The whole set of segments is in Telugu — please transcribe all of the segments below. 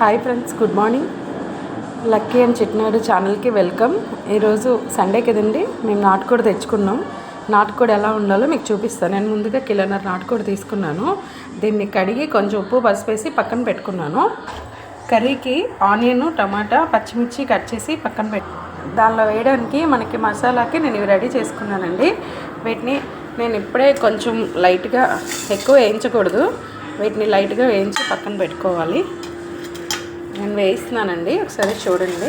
Hi friends, good morning. Lucky and చిట్నాడు ఛానల్కి వెల్కమ్. ఈరోజు సండే కదండి, మేము నాటుకోడి తెచ్చుకున్నాం. నాటుకోడి ఎలా ఉండాలో మీకు చూపిస్తాను. నేను ముందుగా కిలోన్నర నాటుకోడి తీసుకున్నాను. దీన్ని కడిగి కొంచెం ఉప్పు పసుపు వేసి పక్కన పెట్టుకున్నాను. కర్రీకి ఆనియన్, టమాటా, పచ్చిమిర్చి కట్ చేసి పక్కన దానిలో వేయడానికి మనకి మసాలాకి నేను ఇవి రెడీ చేసుకున్నానండి. వీటిని నేను ఇప్పుడే కొంచెం లైట్గా, ఎక్కువ వేయించకూడదు, వీటిని లైట్గా వేయించి పక్కన పెట్టుకోవాలి. నేను వేయిస్తున్నానండి, ఒకసారి చూడండి.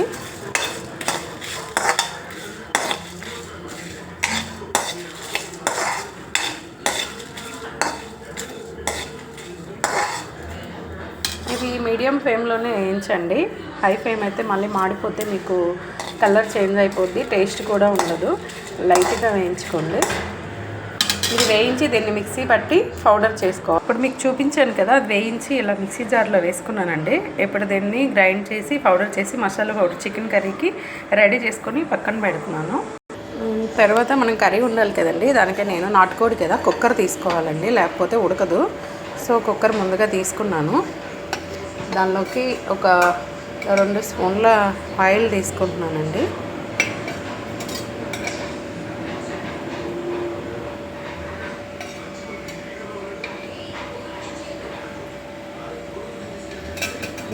ఇవి మీడియం ఫ్లేమ్లోనే వేయించండి. హై ఫ్లేమ్ అయితే మళ్ళీ మాడిపోతే మీకు కలర్ చేంజ్ అయిపోద్ది, టేస్ట్ కూడా ఉండదు. లైట్గా వేయించుకోండి. ఇది వేయించి దీన్ని మిక్సీ పట్టి పౌడర్ చేసుకోవాలి. ఇప్పుడు మీకు చూపించాను కదా, అది వేయించి ఇలా మిక్సీ జార్లో వేసుకున్నానండి. ఇప్పుడు దీన్ని గ్రైండ్ చేసి పౌడర్ చేసి మసాలా పౌడర్ చికెన్ కర్రీకి రెడీ చేసుకొని పక్కన పెడుతున్నాను. తర్వాత మనం కర్రీ ఉండాలి కదండి, దానికి నేను నాటుకోడి కదా కుక్కర్ తీసుకోవాలండి, లేకపోతే ఉడకదు. సో కుక్కర్ ముందుగా తీసుకున్నాను. దానిలోకి ఒక 2 స్పూన్ల ఆయిల్ తీసుకుంటున్నానండి.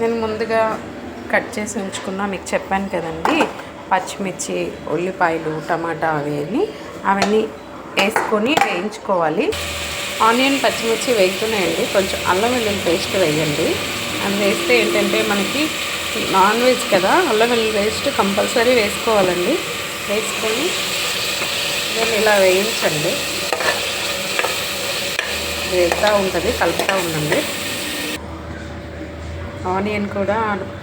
నేను ముందుగా కట్ చేసి ఉంచుకున్నా, మీకు చెప్పాను కదండి, పచ్చిమిర్చి, ఉల్లిపాయలు, టమాటా అవన్నీ వేసుకొని వేయించుకోవాలి. ఆనియన్, పచ్చిమిర్చి వేగుతున్నాయండి. కొంచెం అల్లం వెల్లుల్లి పేస్ట్ వేయండి. అది వేస్తే ఏంటంటే మనకి నాన్ వెజ్ కదా, అల్లం వెల్లుల్లి పేస్ట్ కంపల్సరీ వేసుకోవాలండి. వేసుకొని నేను ఇలా వేయించండి. వేగుతూ ఉంటుంది, కలుపుతూ ఉండండి. ఆనియన్ కూడా,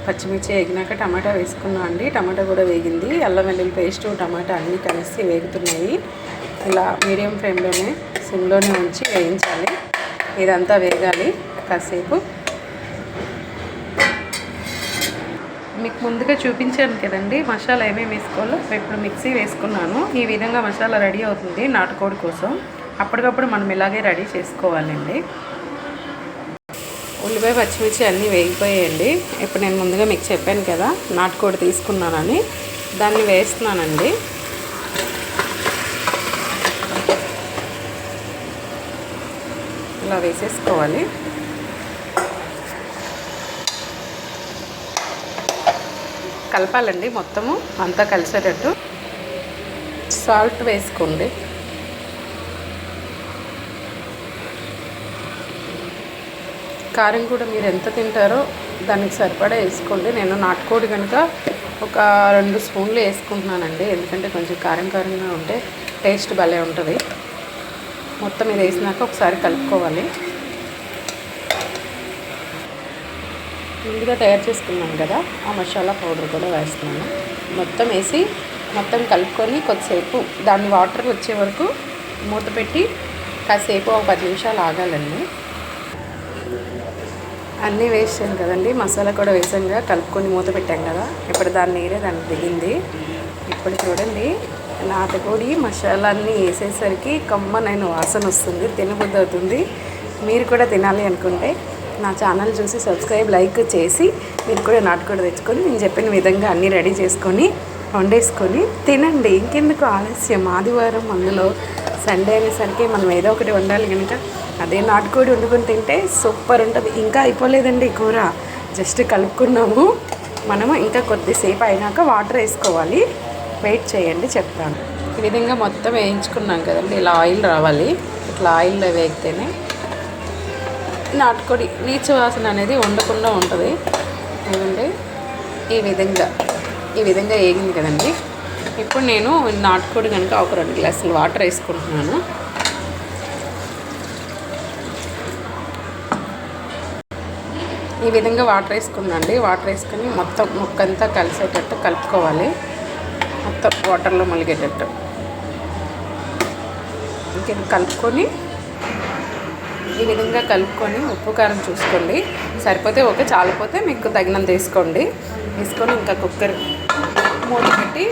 పచ్చిమిర్చి వేగినాక టమాటా వేసుకున్నాం అండి. టమాటా కూడా వేగింది. అల్లం వెల్లుల్లి పేస్టు, టమాటా అన్నీ కలిసి వేగుతున్నాయి. ఇలా మీడియం ఫ్లేమ్లోనే, సిమ్లోనే ఉంచి వేయించాలి. ఇదంతా వేగాలి కాసేపు. మీకు ముందుగా చూపించాను కదండి మసాలా ఏమేమి వేసుకోవాలో. ఇప్పుడు మిక్సీ వేసుకున్నాను. ఈ విధంగా మసాలా రెడీ అవుతుంది నాటుకోడి కోసం. అప్పటికప్పుడు మనం ఇలాగే రెడీ చేసుకోవాలండి. ఉల్లిపాయ, పచ్చిమిర్చి అన్నీ వేగిపోయాయండి. ఇప్పుడు నేను ముందుగా మీకు చెప్పాను కదా నాటుకోడి తీసుకున్నానని, దాన్ని వేస్తున్నానండి. ఇలా వేసేసుకోవాలి. కలపాలండి మొత్తము అంతా కలిసేటట్టు. సాల్ట్ వేసుకోండి. కారం కూడా మీరు ఎంత తింటారో దానికి సరిపడా వేసుకోండి. నేను నాటుకోడి కనుక ఒక 2 స్పూన్లు వేసుకుంటున్నానండి, ఎందుకంటే కొంచెం కారంగా ఉంటే టేస్ట్ భలే ఉంటుంది. మొత్తం ఇది వేసినాక ఒకసారి కలుపుకోవాలి. ముందుగా తయారు చేసుకున్నాను కదా ఆ మసాలా పౌడర్ కూడా వేస్తున్నాను. మొత్తం వేసి మొత్తం కలుపుకొని కొద్దిసేపు దాన్ని వాటర్ వచ్చే వరకు మూత పెట్టి కాసేపు ఒక 10 నిమిషాలు ఆగాలండి. అన్నీ వేసాం కదండి, మసాలా కూడా వేసాంగా, కలుపుకొని మూత పెట్టాం కదా. ఇప్పుడు దానికి దిగింది. ఇప్పుడు చూడండి, నాటుకోడి మసాలా అన్నీ వేసేసరికి కమ్మనైన వాసన వస్తుంది, తినబుద్ధి అవుతుంది. మీరు కూడా తినాలి అనుకుంటే నా ఛానల్ చూసి సబ్స్క్రైబ్, లైక్ చేసి మీరు కూడా నాటుకోడి తెచ్చుకొని నేను చెప్పిన విధంగా అన్నీ రెడీ చేసుకొని వండేసుకొని తినండి. ఇంకెందుకు ఆలస్యం, ఆదివారం, అందులో సండే అనేసరికి మనం ఏదో ఒకటి వండాలి కనుక అదే నాటుకోడి వండుకొని తింటే సూపర్ ఉంటుంది. ఇంకా అయిపోలేదండి కూర, జస్ట్ కలుపుకున్నాము మనము. ఇంకా కొద్దిసేపు అయినాక వాటర్ వేసుకోవాలి. వెయిట్ చేయండి, చెప్తాను. ఈ విధంగా మొత్తం వేయించుకున్నాం కదండి, ఇలా ఆయిల్ రావాలి. ఇట్లా ఆయిల్లో వేగితేనే నాటుకోడి నీచు వాసన అనేది ఉండకుండా ఉంటుంది. ఏమంటే ఈ విధంగా వేగింది కదండి. ఇప్పుడు నేను నాటుకోడి కనుక ఒక 2 గ్లాసులు వాటర్ వేసుకుంటున్నాను. ఈ విధంగా వాటర్ వేసుకున్నాండి. వాటర్ వేసుకొని మొత్తం ముక్కంతా కలిసేటట్టు కలుపుకోవాలి, మొత్తం వాటర్లో ములిగేటట్టు. ఇంక కలుపుకొని ఈ విధంగా కలుపుకొని ఉప్పు కారం చూసుకోండి. సరిపోతే ఓకే, చాలిపోతే మీకు తగినంత వేసుకోండి. వేసుకొని ఇంకా కుక్కర్ మూత పెట్టి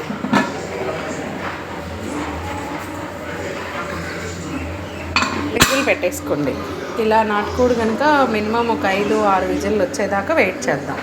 విజిల్ పెట్టేసుకోండి. ఇలా నాటుకోడి కనుక మినిమం ఒక 5-6 విజిల్లు వచ్చేదాకా వెయిట్ చేద్దాం.